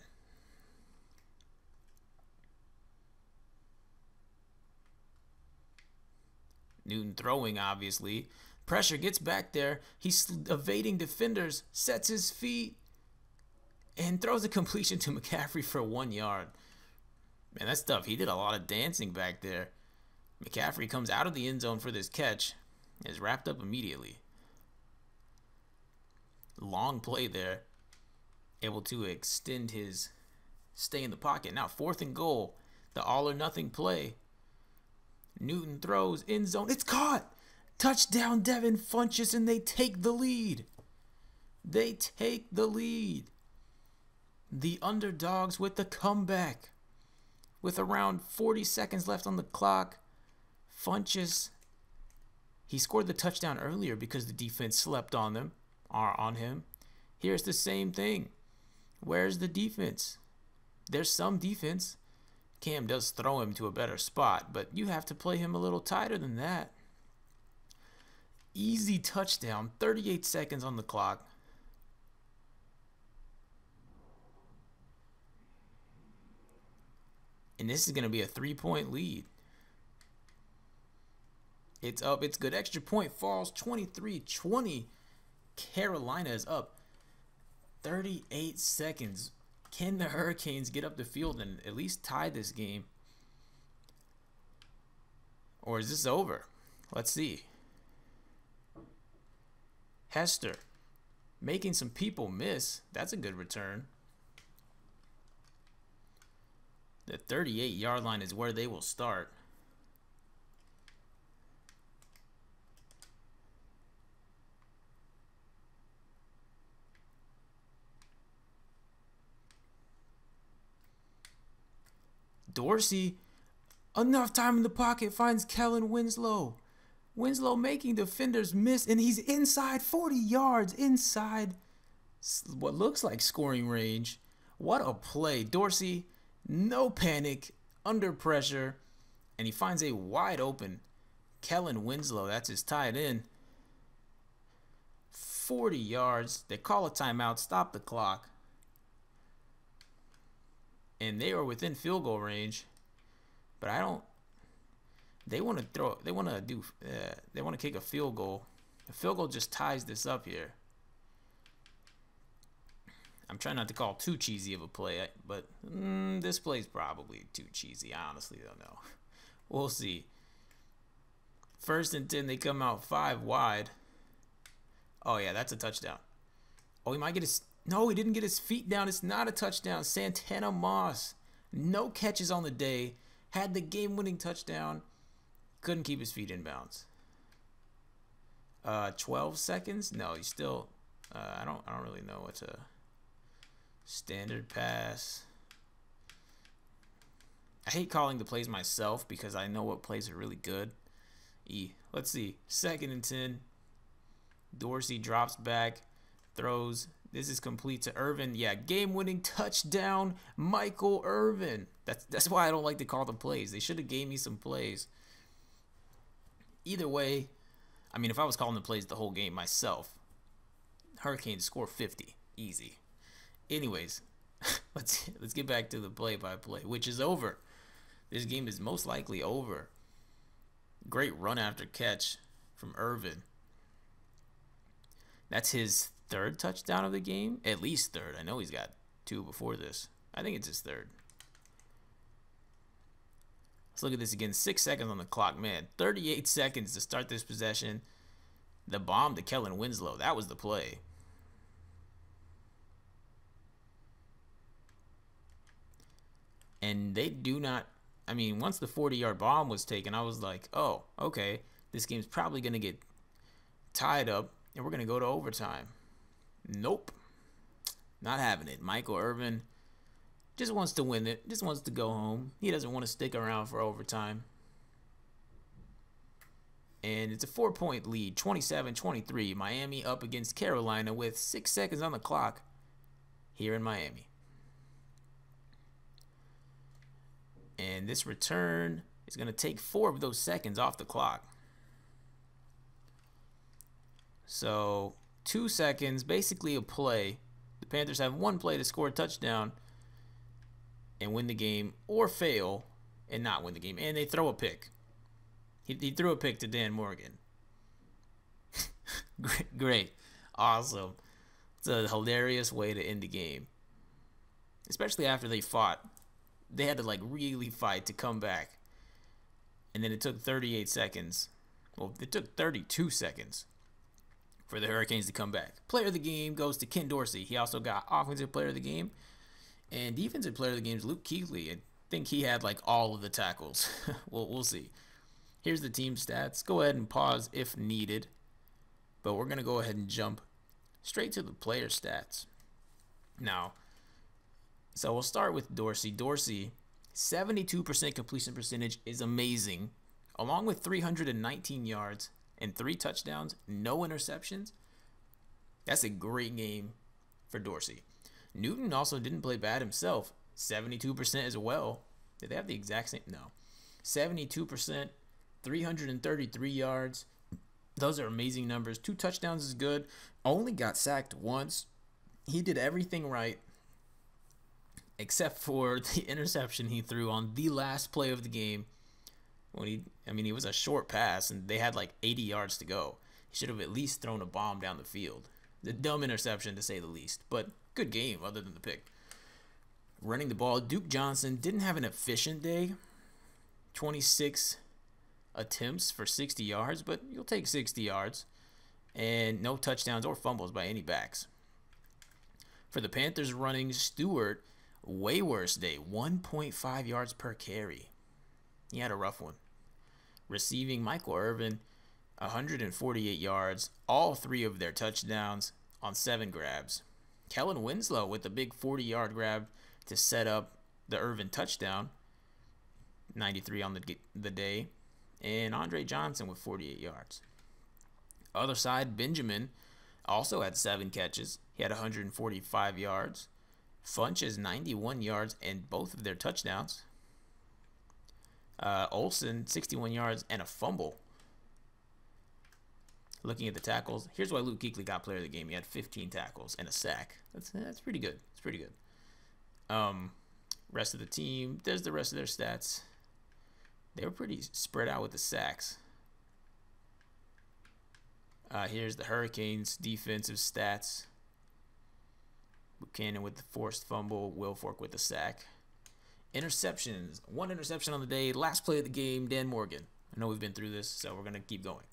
Newton throwing, obviously. Pressure gets back there. He's evading defenders, sets his feet, and throws a completion to McCaffrey for 1 yard. Man, that's tough. He did a lot of dancing back there. McCaffrey comes out of the end zone for this catch and is wrapped up immediately. Long play there. Able to extend his stay in the pocket. Now 4th and goal. The all or nothing play. Newton throws, end zone. It's caught. Touchdown Devin Funchess, and they take the lead. They take the lead. The underdogs with the comeback. With around 40 seconds left on the clock. Funchess, he scored the touchdown earlier because the defense slept on him. Here's the same thing. Where's the defense? There's some defense. Cam does throw him to a better spot, but you have to play him a little tighter than that. Easy touchdown, 38 seconds on the clock. And this is going to be a 3-point lead. It's up. It's good. Extra point falls. 23-20. Carolina is up. 38 seconds. Can the Hurricanes get up the field and at least tie this game? Or is this over? Let's see. Hester. making some people miss. That's a good return. The 38-yard line is where they will start. Dorsey, enough time in the pocket, finds Kellen Winslow. Winslow making defenders miss, and he's inside 40 yards, inside what looks like scoring range. What a play. Dorsey, no panic, under pressure, and he finds a wide open Kellen Winslow. That's his tight end. 40 yards. They call a timeout, stop the clock. And they are within field goal range, but I don't. They want to throw. They want to do. They want to kick a field goal. A field goal just ties this up here. I'm trying not to call too cheesy of a play, but this play is probably too cheesy. I honestly don't know. We'll see. 1st and 10. They come out 5 wide. Oh yeah, that's a touchdown. Oh, he might get his. No, he didn't get his feet down. It's not a touchdown. Santana Moss, no catches on the day. Had the game-winning touchdown. Couldn't keep his feet in bounds. 12 seconds? No, he's still. I don't really know what's a standard pass. I hate calling the plays myself because I know what plays are really good. Let's see. 2nd and 10. Dorsey drops back, throws. This is complete to Irvin. Yeah, game-winning touchdown, Michael Irvin. That's why I don't like to call the plays. They should have gave me some plays. Either way, I mean, if I was calling the plays the whole game myself, Hurricanes score 50, easy. Anyways, let's get back to the play-by-play, which is over. This game is most likely over. Great run after catch from Irvin. That's his 3rd touchdown of the game, at least 3rd. I know he's got 2 before this. I think it's his 3rd. Let's look at this again. 6 seconds on the clock, man. 38 seconds to start this possession. The bomb to Kellen Winslow. That was the play. And they do not. I mean, once the 40-yard bomb was taken, I was like, oh, okay, this game's probably going to get tied up, and we're going to go to overtime. Nope. Not having it. Michael Irvin just wants to win it. Just wants to go home. He doesn't want to stick around for overtime. And it's a 4-point lead, 27-23. Miami up against Carolina with 6 seconds on the clock here in Miami. And this return is going to take 4 of those seconds off the clock. So 2 seconds, basically a play. The Panthers have 1 play to score a touchdown and win the game, or fail and not win the game. And they throw a pick. He threw a pick to Dan Morgan. Great. Awesome. It's a hilarious way to end the game. Especially after they fought. They had to like really fight to come back. And then it took 38 seconds. Well, it took 32 seconds for the Hurricanes to come back. Player of the game goes to Ken Dorsey. He also got offensive player of the game. And defensive player of the game is Luke Kuechly. I think he had like all of the tackles. We'll see. Here's the team stats. Go ahead and pause if needed. But we're going to go ahead and jump straight to the player stats. Now, so we'll start with Dorsey. Dorsey, 72% completion percentage is amazing. Along with 319 yards and 3 touchdowns, no interceptions. That's a great game for Dorsey. Newton also didn't play bad himself. 72% as well. Did they have the exact same? No. 72%, 333 yards. Those are amazing numbers. 2 touchdowns is good. Only got sacked once. He did everything right except for the interception he threw on the last play of the game. When he was a short pass and they had like 80 yards to go. He should have at least thrown a bomb down the field. The dumb interception to say the least, but good game other than the pick. Running the ball, Duke Johnson didn't have an efficient day. 26 attempts for 60 yards, but you'll take 60 yards. and no touchdowns or fumbles by any backs. For the Panthers running Stewart, way worse day, 1.5 yards per carry. He had a rough one. Receiving Michael Irvin, 148 yards, all 3 of their touchdowns on 7 grabs. Kellen Winslow with a big 40-yard grab to set up the Irvin touchdown, 93 on the day. And Andre Johnson with 48 yards. Other side, Benjamin also had 7 catches. He had 145 yards. Funches 91 yards and both of their touchdowns. Olsen 61 yards and a fumble. Looking at the tackles, here's why Luke Kuechly got player of the game. He had 15 tackles and a sack. That's pretty good. It's pretty good. Rest of the team, there's the rest of their stats. They were pretty spread out with the sacks. Here's the Hurricanes defensive stats. Buchanan with the forced fumble. Wilfork with the sack. Interceptions. 1 interception on the day. Last play of the game, Dan Morgan. I know we've been through this, so we're going to keep going.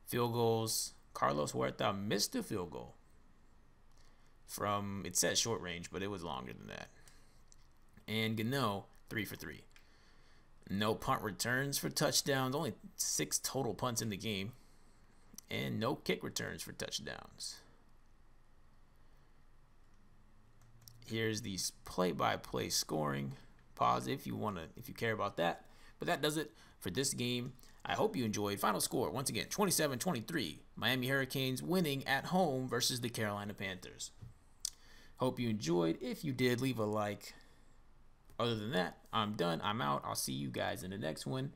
Field goals. Carlos Huerta missed a field goal. It says short range, but it was longer than that. And Gano, 3 for 3. No punt returns for touchdowns. Only 6 total punts in the game. And no kick returns for touchdowns. Here's the play-by-play scoring. Pause if you care about that. But that does it for this game. I hope you enjoyed. Final score, once again, 27-23. Miami Hurricanes winning at home versus the Carolina Panthers. Hope you enjoyed. If you did, leave a like. Other than that, I'm done. I'm out. I'll see you guys in the next one.